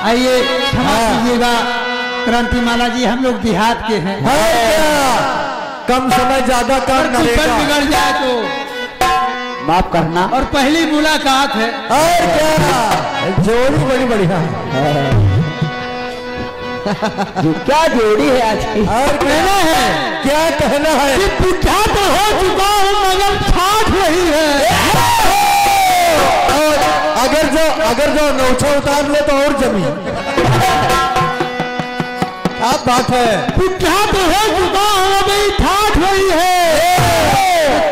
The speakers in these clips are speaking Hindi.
आइए क्षमा कीजिएगा क्रांतिमाला जी, हम लोग देहात के हैं। कम समय ज्यादा काम बिगड़ जाए तो माफ करना। और पहली मुलाकात है। और क्या जोड़ी बड़ी बढ़िया क्या जोड़ी है आज की। और कहना है, क्या कहना है कि पूछा तो हो चुका हूँ मगर ठाठ नहीं है। और अगर जो नौछा उतार ले तो और जमीन। आप बात है, पूछा तो हो चुका हूँ अभी ठाठ वही है।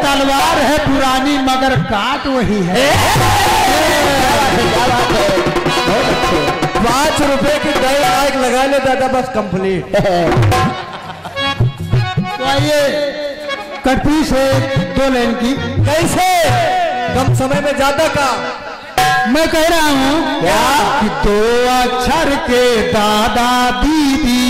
तलवार है पुरानी मगर काट वही है। 5 रुपए की 1.5 लाख लगा ले दादा, बस कंप्लीट। तो आइए कटपी से 2 लाइन की। कैसे कम समय में ज्यादा का मैं कह रहा हूँ कि 2 अक्षर के दादा दीदी।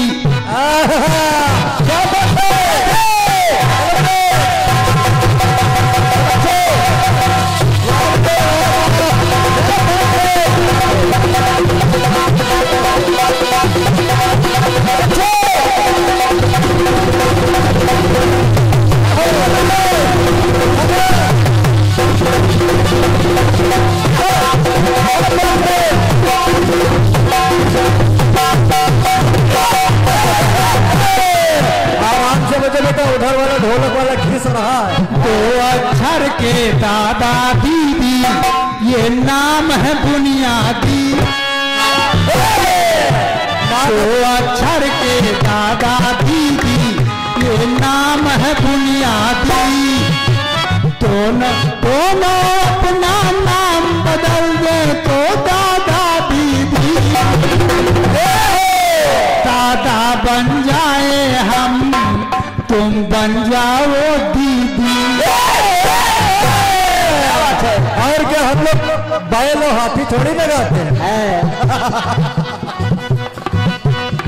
आराम से बचे बेटा, उधर वाला ढोलक वाला खींच रहा है। 2 अक्षर के दादा दीदी ये नाम है बुनियादी। 2 अक्षर के दादा दीदी ये नाम है बुनियादी। दोनों अपना नाम बदल दे तो दादा दीदी। दादा बन जाए हम, तुम बन जाओ दीदी। और क्या हम लोग बैल और हाथी थोड़ी लगाते हैं।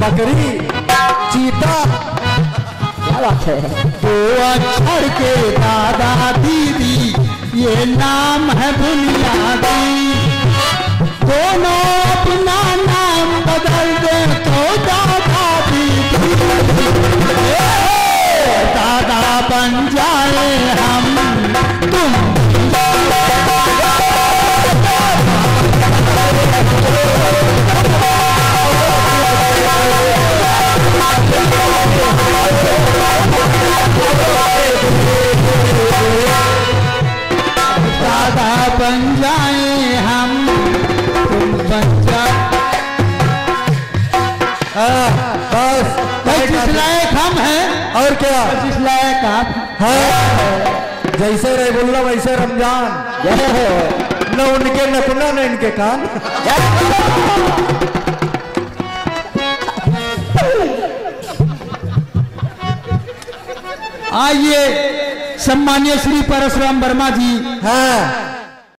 बकरी चीता, क्या बात है। 2 अक्षर के दादा दीदी ये नाम है बुनियादी। दोनों अपना नाम बदल दे तो दादा दीदी। दादा बन जाए हम, तुम दादा बन जाए हम, तुम बन जाओ। बस जिस लायक हम हैं और क्या, जिस लायक आप है। जैसे रहीबुल्ला वैसे रमजान, न उनके नकुना न इनके कान। आइए सम्मानीय श्री परशुराम वर्मा जी, हाँ